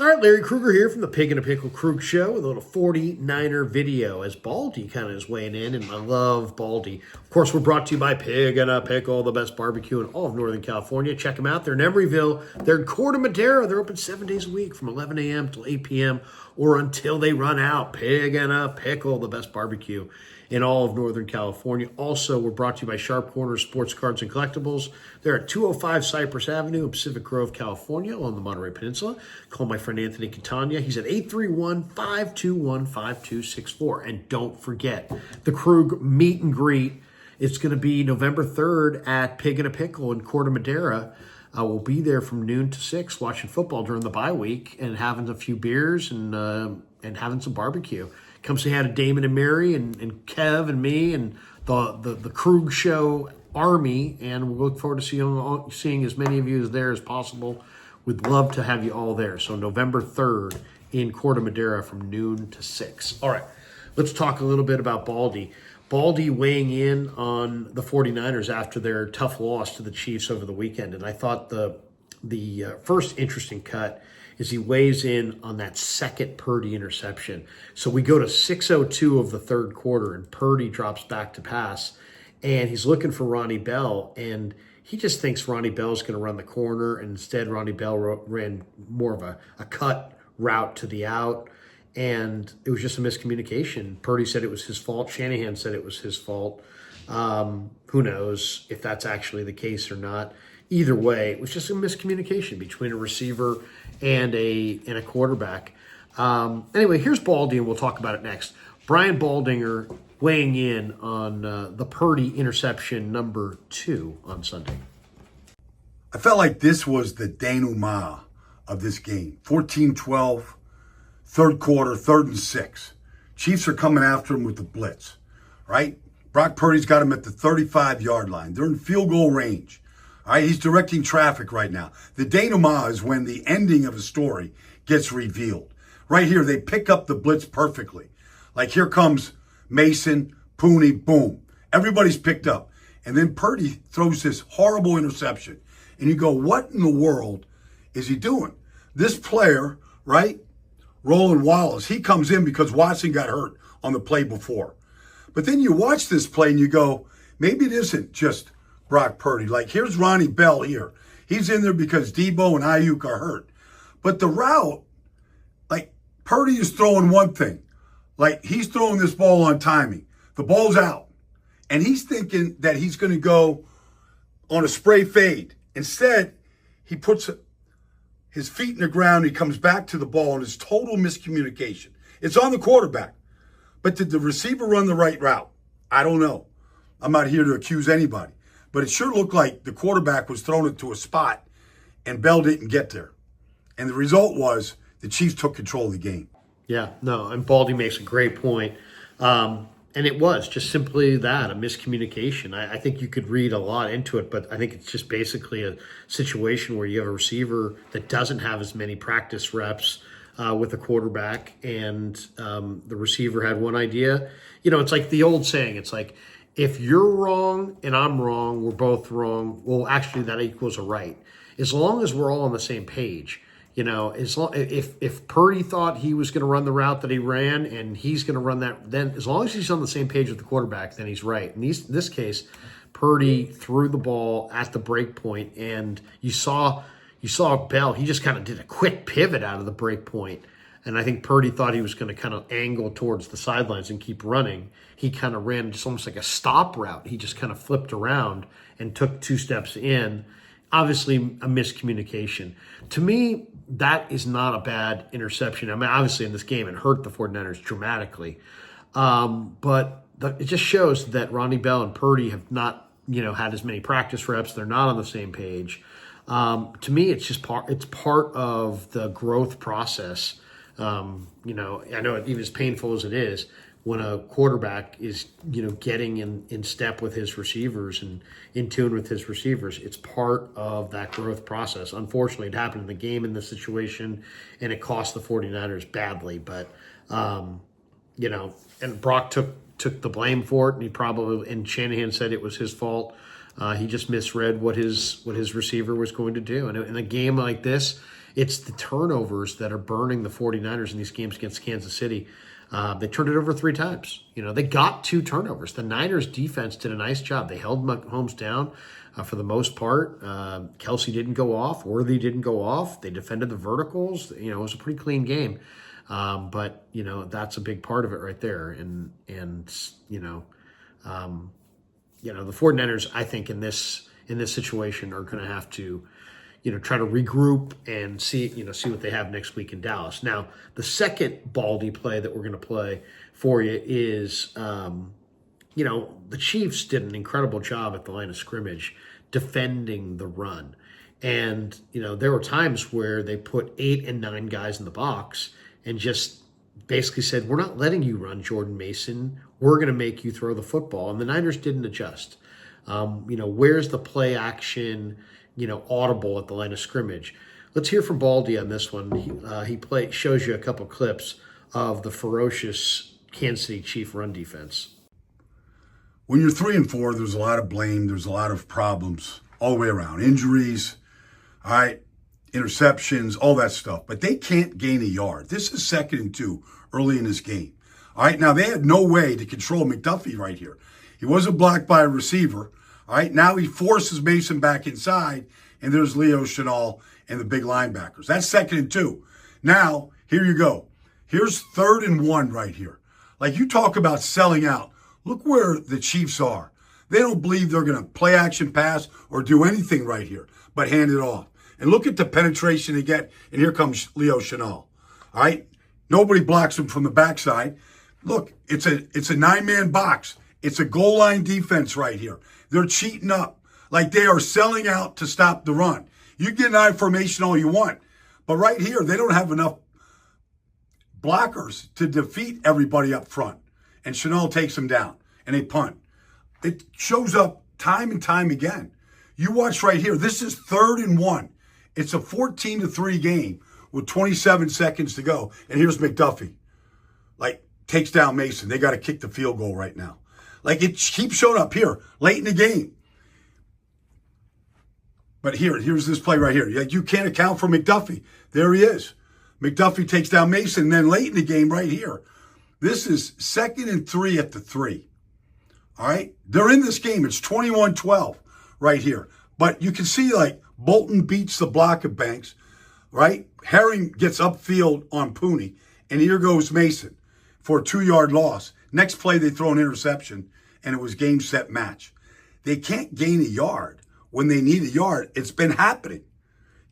All right, Larry Krueger here from the Pig and a Pickle Krug Show with a little 49er video as Baldy kind of is weighing in, and I love Baldy. Of course, we're brought to you by Pig and a Pickle, the best barbecue in all of Northern California. Check them out. They're in Emeryville. They're in Corte Madera. They're open 7 days a week from 11 a.m. till 8 p.m. or until they run out. Pig and a Pickle, the best barbecue in all of Northern California. Also, we're brought to you by Sharp Corners Sports Cards and Collectibles. They're at 205 Cypress Avenue in Pacific Grove, California, along the Monterey Peninsula. Call my friend Anthony Catania. He's at 831-521-5264. And don't forget, the Krug meet and greet. It's going to be November 3rd at Pig and a Pickle in Corte Madera. We'll be there from noon to 6 watching football during the bye week and having a few beers and having some barbecue. Come say hi to Damon and Mary and Kev and me and the Krug Show Army, and we look forward to seeing as many of you there as possible. We'd love to have you all there. So November 3rd in Corte Madera from noon to 6. All right, let's talk a little bit about Baldy. Baldy weighing in on the 49ers after their tough loss to the Chiefs over the weekend. And I thought the first interesting cut is he weighs in on that second Purdy interception. So we go to 6:02 of the third quarter, and Purdy drops back to pass, and he's looking for Ronnie Bell, and he just thinks Ronnie Bell's going to run the corner, and instead Ronnie Bell ran more of a cut route to the out, and it was just a miscommunication. Purdy said it was his fault. Shanahan said it was his fault. Who knows if that's actually the case or not. Either way, it was just a miscommunication between a receiver and a quarterback. Anyway, here's Baldy, and we'll talk about it next. Brian Baldinger weighing in on the Purdy interception number 2 on Sunday. I felt like this was the denouement of this game. 14-12, third quarter, 3rd and 6. Chiefs are coming after him with the blitz, right? Brock Purdy's got him at the 35-yard line. They're in field goal range. All right, he's directing traffic right now. The denouement is when the ending of a story gets revealed. Right here, they pick up the blitz perfectly. Like here comes Mason, Pooney, boom. Everybody's picked up. And then Purdy throws this horrible interception. And you go, what in the world is he doing? This player, right, Roland Wallace, he comes in because Watson got hurt on the play before. But then you watch this play and you go, maybe it isn't just Brock Purdy. Like, here's Ronnie Bell here. He's in there because Debo and Ayuk are hurt. But the route, like, Purdy is throwing one thing. Like, he's throwing this ball on timing. The ball's out. And he's thinking that he's going to go on a spray fade. Instead, he puts his feet in the ground. He comes back to the ball, and it's total miscommunication. It's on the quarterback. But did the receiver run the right route? I don't know. I'm not here to accuse anybody. But it sure looked like the quarterback was thrown into a spot and Bell didn't get there. And the result was the Chiefs took control of the game. Yeah, no, and Baldy makes a great point. And it was just simply that, a miscommunication. I think you could read a lot into it, but I think it's just basically a situation where you have a receiver that doesn't have as many practice reps with a quarterback, and the receiver had one idea. You know, it's like the old saying, it's like, if you're wrong and I'm wrong, we're both wrong. Well, actually, that equals a right. As long as we're all on the same page, you know. If Purdy thought he was going to run the route that he ran and he's going to run that, then as long as he's on the same page with the quarterback, then he's right. In this case, Purdy threw the ball at the break point, and you saw Bell. He just kind of did a quick pivot out of the break point. And I think Purdy thought he was going to kind of angle towards the sidelines and keep running. He kind of ran just almost like a stop route. He just kind of flipped around and took 2 steps in. Obviously, a miscommunication. To me, that is not a bad interception. I mean, obviously in this game, it hurt the 49ers dramatically. But it just shows that Ronnie Bell and Purdy have not, had as many practice reps. They're not on the same page. To me, it's just part of the growth process. I know even as painful as it is, when a quarterback is, getting in step with his receivers and in tune with his receivers, it's part of that growth process. Unfortunately, it happened in the game in this situation, and it cost the 49ers badly. But, and Brock took the blame for it, and Shanahan said it was his fault. He just misread what his receiver was going to do. And in a game like this, It's the turnovers that are burning the 49ers in these games against Kansas City. They turned it over 3 times. They got 2 turnovers. The Niners defense did a nice job. They held Mahomes down for the most part. Kelsey didn't go off. Worthy didn't go off. They defended the verticals. It was a pretty clean game. But that's a big part of it right there. And the 49ers, I think in this situation are going to have to, try to regroup and see what they have next week in Dallas. Now, the second Baldy play that we're going to play for you is, the Chiefs did an incredible job at the line of scrimmage defending the run. And, there were times where they put 8 and 9 guys in the box and just basically said, we're not letting you run, Jordan Mason. We're going to make you throw the football. And the Niners didn't adjust. Where's the play action, audible at the line of scrimmage? Let's hear from Baldy on this one. He shows you a couple clips of the ferocious Kansas City Chief run defense. When you're 3-4, there's a lot of blame. There's a lot of problems all the way around. Injuries, all right, interceptions, all that stuff. But they can't gain a yard. This is 2nd and 2 early in this game. All right, now they had no way to control McDuffie right here. He wasn't blocked by a receiver. All right, now he forces Mason back inside, and there's Leo Chenal and the big linebackers. That's 2nd and 2. Now, here you go. Here's 3rd and 1 right here. Like, you talk about selling out. Look where the Chiefs are. They don't believe they're going to play action pass or do anything right here, but hand it off. And look at the penetration they get, and here comes Leo Chenal. All right? Nobody blocks him from the backside. Look, it's a 9-man box. It's a goal line defense right here. They're cheating up. Like they are selling out to stop the run. You get an I formation all you want. But right here, they don't have enough blockers to defeat everybody up front. And Chenal takes them down, and they punt. It shows up time and time again. You watch right here. This is 3rd and 1. It's a 14-3 game with 27 seconds to go. And here's McDuffie. Like, takes down Mason. They got to kick the field goal right now. Like, it keeps showing up here late in the game. But here's this play right here. You can't account for McDuffie. There he is. McDuffie takes down Mason. And then late in the game right here, this is 2nd and 3 at the 3. All right? They're in this game. It's 21-12 right here. But you can see, like, Bolton beats the block of Banks, right? Herring gets upfield on Pooney, and here goes Mason for a 2-yard loss. Next play, they throw an interception, and it was game, set, match. They can't gain a yard when they need a yard. It's been happening.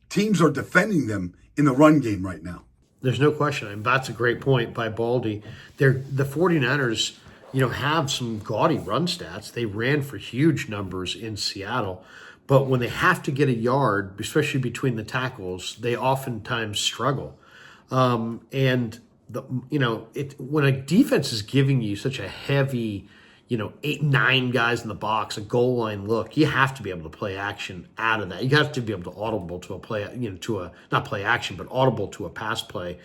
Teams are defending them in the run game right now. There's no question. I mean, that's a great point by Baldy. The 49ers, have some gaudy run stats. They ran for huge numbers in Seattle. But when they have to get a yard, especially between the tackles, they oftentimes struggle. When a defense is giving you such a heavy, 8, 9 guys in the box, a goal line look, you have to be able to play action out of that. You have to be able to audible to a play, not play action, but audible to a pass play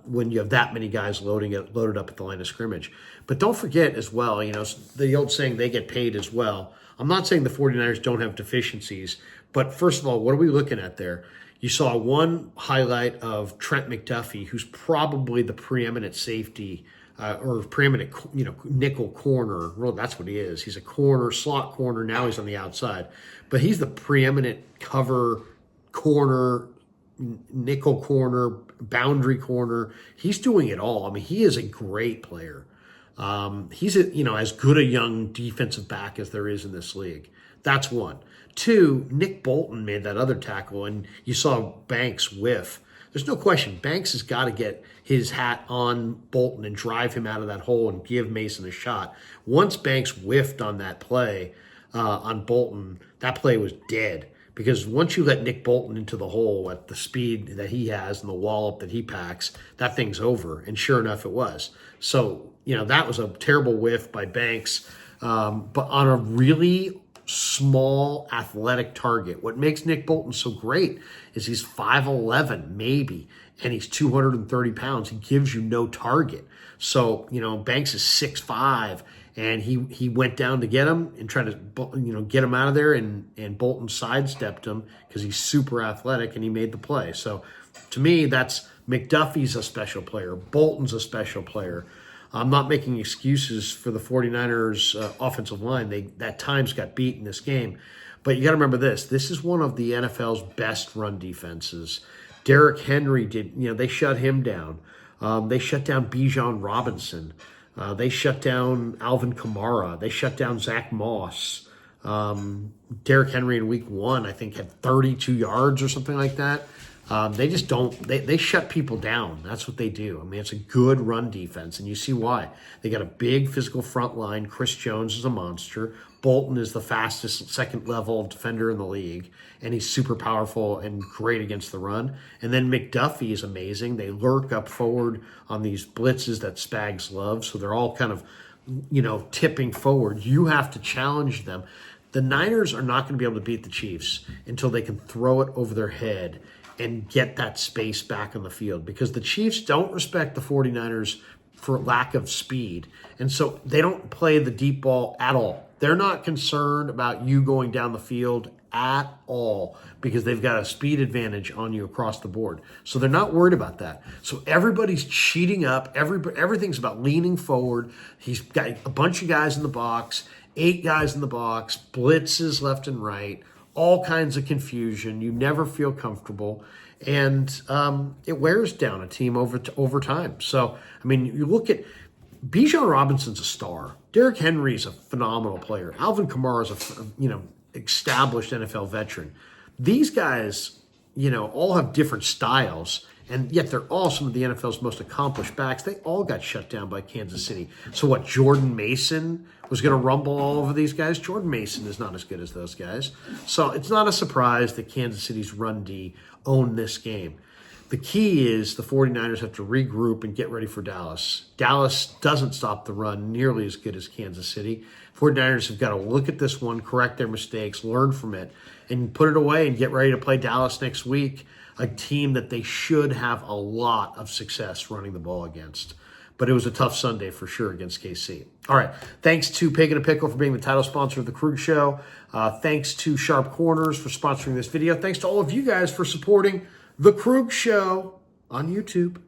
when you have that many guys loaded up at the line of scrimmage. But don't forget as well, the old saying, they get paid as well. I'm not saying the 49ers don't have deficiencies, but first of all, what are we looking at there? You saw one highlight of Trent McDuffie, who's probably the preeminent safety or preeminent, nickel corner. Well, that's what he is. He's a corner, slot corner. Now he's on the outside. But he's the preeminent cover corner, nickel corner, boundary corner. He's doing it all. I mean, he is a great player. He's as good a young defensive back as there is in this league. That's one. 2, Nick Bolton made that other tackle, and you saw Banks whiff. There's no question. Banks has got to get his hat on Bolton and drive him out of that hole and give Mason a shot. Once Banks whiffed on that play on Bolton, that play was dead. Because once you let Nick Bolton into the hole at the speed that he has and the wallop that he packs, that thing's over. And sure enough, it was. So, that was a terrible whiff by Banks. But on a really small athletic target, what makes Nick Bolton so great is he's 5'11", maybe, and he's 230 pounds. He gives you no target. So, Banks is 6'5", And he went down to get him and tried to get him out of there, and Bolton sidestepped him because he's super athletic, and he made the play. So to me, that's McDuffie's a special player. Bolton's a special player. I'm not making excuses for the 49ers offensive line. That times got beat in this game. But you got to remember this. This is one of the NFL's best run defenses. Derrick Henry they shut him down. They shut down Bijan Robinson. They shut down Alvin Kamara. They shut down Zach Moss. Derrick Henry in week 1, I think, had 32 yards or something like that. They just don't, they shut people down. That's what they do. I mean, it's a good run defense, and you see why. They got a big physical front line. Chris Jones is a monster. Bolton is the fastest second-level defender in the league, and he's super powerful and great against the run. And then McDuffie is amazing. They lurk up forward on these blitzes that Spags loves, so they're all kind of, tipping forward. You have to challenge them. The Niners are not going to be able to beat the Chiefs until they can throw it over their head and get that space back on the field, because the Chiefs don't respect the 49ers for lack of speed. And so they don't play the deep ball at all. They're not concerned about you going down the field at all because they've got a speed advantage on you across the board. So they're not worried about that. So everybody's cheating up. Everything's about leaning forward. He's got a bunch of guys in the box, 8 guys in the box, blitzes left and right, all kinds of confusion. You never feel comfortable, and it wears down a team over time. So, I mean, you look at Bijan Robinson's a star. Derrick Henry's a phenomenal player. Alvin Kamara is a established NFL veteran. These guys, all have different styles, and yet they're all some of the NFL's most accomplished backs. They all got shut down by Kansas City. So what, Jordan Mason was going to rumble all over these guys? Jordan Mason is not as good as those guys. So it's not a surprise that Kansas City's run D owned this game. The key is the 49ers have to regroup and get ready for Dallas. Dallas doesn't stop the run nearly as good as Kansas City. 49ers have got to look at this one, correct their mistakes, learn from it, and put it away and get ready to play Dallas next week, a team that they should have a lot of success running the ball against. But it was a tough Sunday for sure against KC. All right. Thanks to Pig and a Pickle for being the title sponsor of the Krug Show. Thanks to Sharp Corners for sponsoring this video. Thanks to all of you guys for supporting the Krug Show on YouTube.